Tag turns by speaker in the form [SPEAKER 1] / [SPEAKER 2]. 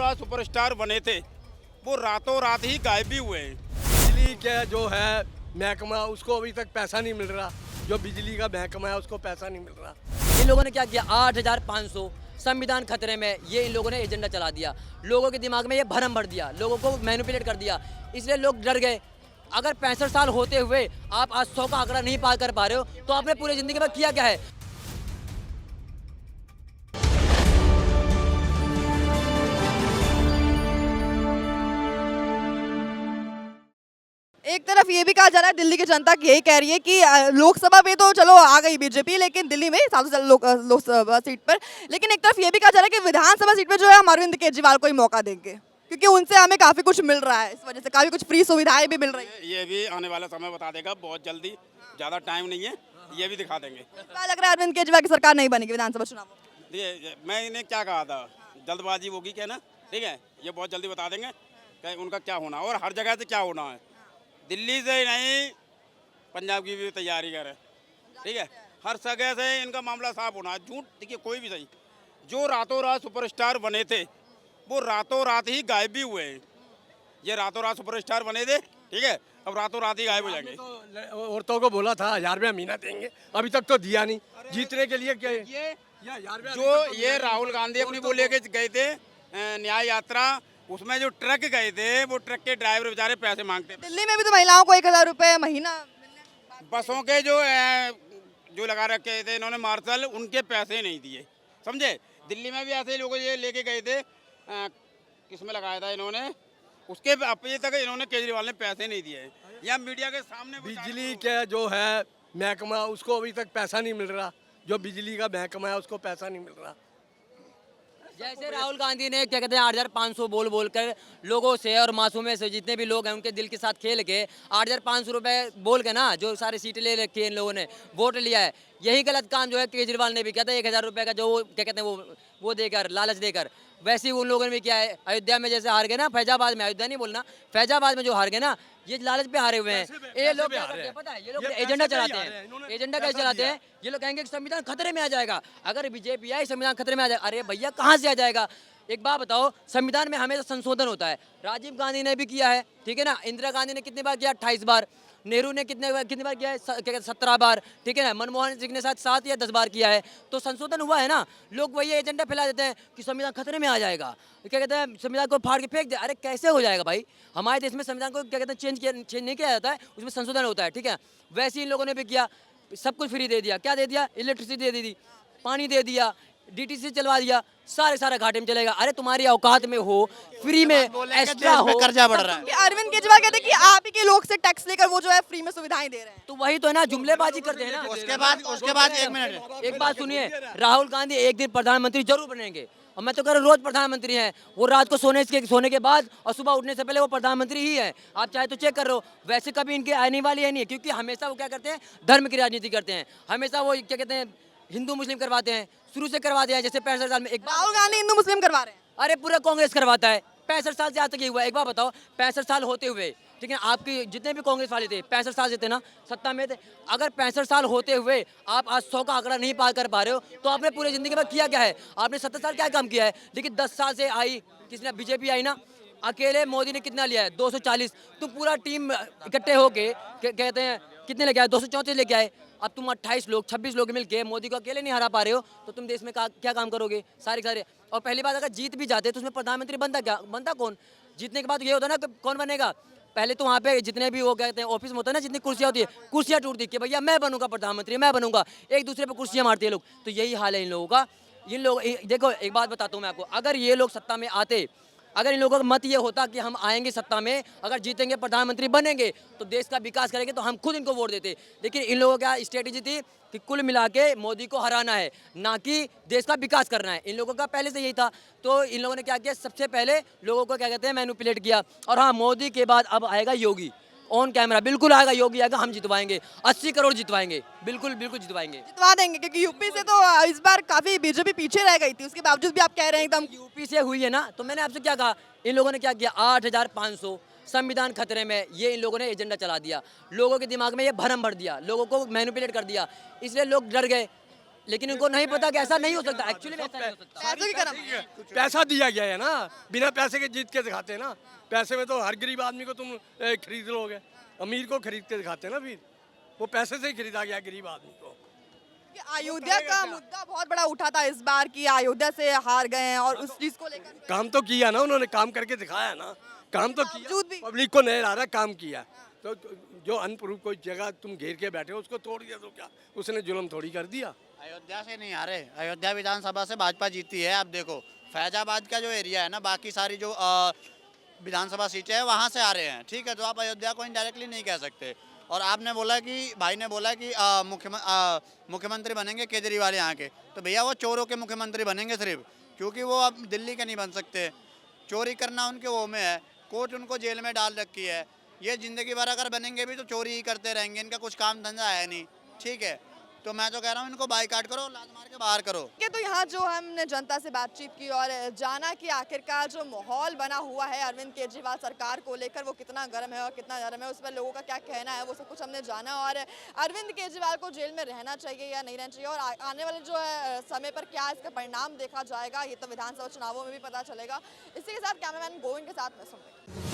[SPEAKER 1] रात सुपरस्टार बने थे वो रातों रात ही गायब भी हुए हैं।
[SPEAKER 2] बिजली का जो है महकमा उसको अभी तक पैसा नहीं मिल रहा। जो बिजली का महकमा है उसको पैसा नहीं मिल रहा।
[SPEAKER 3] इन लोगों ने क्या किया, 8,500 संविधान खतरे में, ये इन लोगों ने एजेंडा चला दिया। लोगों के दिमाग में ये भरम भर दिया, लोगों को मैनिपुलेट कर दिया, इसलिए लोग डर गए। अगर 65 साल होते हुए आप आज 100 का आंकड़ा नहीं पार कर पा रहे हो तो आपने पूरी जिंदगी में किया क्या है।
[SPEAKER 4] एक तरफ ये भी कहा जा रहा है, दिल्ली की जनता यही कह रही है कि लोकसभा में तो चलो आ गई बीजेपी, लेकिन दिल्ली में लोकसभा सीट पर, लेकिन एक तरफ ये भी कहा जा रहा है कि विधानसभा सीट पर जो है हम अरविंद केजरीवाल को ही मौका देंगे, क्योंकि उनसे हमें काफी कुछ मिल रहा है, इस वजह से काफी कुछ फ्री सुविधाएं भी मिल रही है।
[SPEAKER 1] ये भी आने वाला समय बता देगा, बहुत जल्दी, ज़्यादा टाइम नहीं है, ये भी दिखा देंगे।
[SPEAKER 4] लग रहा है अरविंद केजरीवाल की सरकार नहीं बनेगी विधानसभा चुनाव में।
[SPEAKER 1] देखिए मैं इन्हें क्या कहा था, जल्दबाजी होगी क्या ना, ठीक है, ये बहुत जल्दी बता देंगे कि उनका क्या होना और हर जगह से क्या होना है। दिल्ली से नहीं, पंजाब की भी तैयारी करें, ठीक है, हर जगह से इनका मामला साफ होना है। झूठ, देखिए कोई भी सही, जो रातों रात सुपरस्टार बने थे वो रातों रात ही गायब भी हुए हैं। ये रातों रात सुपरस्टार बने थे, ठीक है, अब रातों रात ही गायब हो जाएंगे।
[SPEAKER 2] तो औरतों को बोला था 1000 रुपया महीना देंगे, अभी तक तो दिया नहीं। जीतने के लिए क्या
[SPEAKER 1] ये जो ये राहुल गांधी अपनी वो लेके गए थे न्याय यात्रा, उसमें जो ट्रक गए थे वो ट्रक के ड्राइवर बेचारे पैसे मांगते हैं।
[SPEAKER 4] दिल्ली में भी तो महिलाओं को 1000 रुपए महीना
[SPEAKER 1] बसों के जो लगा रखे थे इन्होंने मार्शल, उनके पैसे नहीं दिए, समझे। दिल्ली में भी ऐसे लोग ये लेके गए थे, किसमें लगाया था इन्होंने, उसके अभी तक इन्होंने केजरीवाल ने पैसे नहीं दिए। या मीडिया के सामने
[SPEAKER 2] बिजली का जो है महकमा उसको अभी तक पैसा नहीं मिल रहा। जो बिजली का महकमा है उसको पैसा नहीं मिल रहा।
[SPEAKER 3] जैसे राहुल गांधी ने क्या कहते हैं 8,500 बोल बोल कर लोगों से और मासूमे से जितने भी लोग हैं उनके दिल के साथ खेल के 8,500 रुपए बोल के ना जो सारी सीटें ले रखी है इन लोगों ने, वोट लिया है। यही गलत काम जो है केजरीवाल ने भी किया था, 1,000 रुपये का जो क्या कहते हैं वो देकर, लालच देकर। वैसे ही उन लोगों ने भी किया है। अयोध्या में जैसे हार गए ना, फैजाबाद में, अयोध्या नहीं बोलना, फैजाबाद में जो हार गए ना, ये लालच पे हारे हुए हैं। ये लोग क्या करते हैं पता है, ये लोग एजेंडा चलाते हैं। एजेंडा कैसे चलाते हैं, ये लोग कहेंगे कि संविधान खतरे में आ जाएगा, अगर बीजेपी आई संविधान खतरे में आ जाएगा। अरे भैया कहाँ से आ जाएगा। एक बात बताओ, संविधान में हमेशा संशोधन होता है। राजीव गांधी ने भी किया है, ठीक है ना, इंदिरा गांधी ने कितनी बार किया, 28 बार, नेहरू ने कितनी बार किया है, 17 बार, ठीक है ना, मनमोहन सिंह ने शायद 7 या 10 बार किया है। तो संशोधन हुआ है ना। लोग वही एजेंडा फैला देते हैं कि संविधान खतरे में आ जाएगा, क्या कहते हैं संविधान को फाड़ के फेंक दे। अरे कैसे हो जाएगा भाई, हमारे देश में संविधान को क्या कहते हैं चेंज नहीं किया जाता है, उसमें संशोधन होता है, ठीक है। वैसे इन लोगों ने भी किया, सब कुछ फ्री दे दिया। क्या दे दिया, इलेक्ट्रिसिटी दे दी, पानी दे दिया, डीटीसी चलवा दिया, सारे घाटे में चलेगा। अरे तुम्हारी औकात में हो, फ्री में एक्स्ट्रा हो,
[SPEAKER 1] कर्जा बढ़ रहा है।
[SPEAKER 4] अरविंद केजरीवाल कहते हैं कि आप ही के लोग से टैक्स लेकर वो जो है फ्री में सुविधाएं दे रहे हैं।
[SPEAKER 3] तो वही तो है ना, जुमलेबाजी करते हैं ना।
[SPEAKER 1] उसके बाद 1 मिनट,
[SPEAKER 3] एक बात सुनिए, राहुल गांधी एक दिन प्रधानमंत्री जरूर बनेंगे, और मैं तो कह रहा हूँ रोज प्रधानमंत्री हैं वो। रात को सोने के बाद और सुबह उठने से पहले वो प्रधानमंत्री ही है। आप चाहे तो चेक कर लो, वैसे कभी इनकी आने वाली है नहीं, क्योंकि हमेशा वो क्या करते हैं, धर्म की राजनीति करते हैं। हमेशा वो क्या कहते हैं, हिंदू मुस्लिम करवाते हैं, शुरू से करवाते हैं। जैसे 65 साल में एक
[SPEAKER 4] राहुल गांधी हिंदू मुस्लिम करवा रहे हैं।
[SPEAKER 3] अरे पूरा कांग्रेस करवाता है, 65 साल से आज तक ये हुआ। एक बार बताओ, 65 साल होते हुए, ठीक है, आपकी जितने भी कांग्रेस वाले थे 65 साल से थे ना, सत्ता में थे, अगर 65 साल होते हुए आप आज 100 का आंकड़ा नहीं पार कर पा रहे हो तो आपने पूरी जिंदगी में किया क्या है। आपने 70 साल क्या काम किया है। लेकिन 10 साल से आई किसने, बीजेपी आई ना, अकेले मोदी ने कितना लिया है, 240। तुम पूरा टीम इकट्ठे होके कहते हैं कितने लेके आए, 234 लेके आए। अब तुम 28 लोग 26 लोग मिलके मोदी को अकेले नहीं हरा पा रहे हो तो तुम देश में क्या काम करोगे, सारे। और पहली बात, अगर जीत भी जाते तो उसमें प्रधानमंत्री बनता कौन। जीतने के बाद ये होता ना कि कौन बनेगा, पहले तो वहाँ पे जितने भी वो कहते हैं ऑफिस में होता है ना, जितनी कुर्सियाँ होती है, कुर्सियाँ टूटती कि भैया मैं बनूंगा प्रधानमंत्री, मैं बनूंगा, एक दूसरे पे कुर्सियाँ मारते हैं लोग। तो यही हाल है इन लोगों का। इन लोग देखो, एक बात बताता हूँ मैं आपको, अगर ये लोग सत्ता में आते, अगर इन लोगों का मत ये होता कि हम आएंगे सत्ता में, अगर जीतेंगे प्रधानमंत्री बनेंगे तो देश का विकास करेंगे, तो हम खुद इनको वोट देते। लेकिन इन लोगों का स्ट्रेटेजी थी कि कुल मिला के मोदी को हराना है, ना कि देश का विकास करना है। इन लोगों का पहले से यही था। तो इन लोगों ने क्या किया, सबसे पहले लोगों को क्या कहते हैं, मैनिपुलेट किया। और हाँ, मोदी के बाद अब आएगा योगी, ऑन कैमरा बिल्कुल आएगा, योगी आएगा, हम जितवाएंगे, 80 करोड़ जितवाएंगे, बिल्कुल जितवाएंगे,
[SPEAKER 4] जितवा देंगे। क्योंकि यूपी से तो इस बार काफी बीजेपी पीछे रह गई थी, उसके बावजूद भी आप कह रहे हैं एकदम
[SPEAKER 3] यूपी से हुई है ना। तो मैंने आपसे क्या कहा, इन लोगों ने क्या किया, 8,500 संविधान खतरे में, ये इन लोगों ने एजेंडा चला दिया। लोगों के दिमाग में ये भरम भर दिया, लोगों को मैनिपुलेट कर दिया, इसलिए लोग डर गए। लेकिन उनको नहीं पता कि ऐसा नहीं हो सकता, एक्चुअली ऐसा नहीं हो सकता।
[SPEAKER 4] पैसों की करम
[SPEAKER 2] पैसा दिया गया है ना, बिना पैसे के जीत के दिखाते हैं ना। पैसे में तो हर गरीब आदमी को तुम खरीद लोगे, अमीर को खरीद के दिखाते हैं ना। फिर वो पैसे से ही खरीदा गया गरीब आदमी को।
[SPEAKER 4] कि अयोध्या का मुद्दा बहुत बड़ा उठा था इस बार की अयोध्या से हार गए हैं और उस चीज को लेकर
[SPEAKER 2] काम तो किया ना उन्होंने, काम करके दिखाया ना, काम तो
[SPEAKER 4] बावजूद भी-
[SPEAKER 2] किया, पब्लिक को नहीं आ रहा, काम किया। तो जो अनप्रूव कोई जगह तुम घेर के बैठे हो उसको तोड़ दिया तो क्या, उसने जुल्म थोड़ी कर दिया।
[SPEAKER 5] अयोध्या से नहीं आ रहे, अयोध्या विधानसभा से भाजपा जीती है। आप देखो फैजाबाद का जो एरिया है ना, बाकी सारी जो विधानसभा सीटें हैं वहाँ से आ रहे हैं, ठीक है। तो आप अयोध्या को इनडायरेक्टली नहीं कह सकते। और आपने बोला कि भाई ने बोला कि मुख्यमंत्री बनेंगे केजरीवाल यहाँ के, तो भैया वो चोरों के मुख्यमंत्री बनेंगे सिर्फ, क्योंकि वो अब दिल्ली के नहीं बन सकते। चोरी करना उनके वो में है, कोर्ट उनको जेल में डाल रखी है। ये ज़िंदगी भर अगर बनेंगे भी तो चोरी ही करते रहेंगे, इनका कुछ काम धंधा है नहीं, ठीक है। तो मैं तो कह रहा हूँ इनको बाइकाट करो, लात मार के बाहर करो।
[SPEAKER 4] कि तो यहाँ जो हमने जनता से बातचीत की और जाना कि आखिरकार जो माहौल बना हुआ है अरविंद केजरीवाल सरकार को लेकर वो कितना गर्म है और कितना नरम है, उस पर लोगों का क्या कहना है, वो सब कुछ हमने जाना। और अरविंद केजरीवाल को जेल में रहना चाहिए या नहीं रहना चाहिए और आने वाले जो है समय पर क्या इसका परिणाम देखा जाएगा, ये तो विधानसभा चुनावों में भी पता चलेगा। इसी के साथ कैमरामैन गोविंद के साथ मैं सुन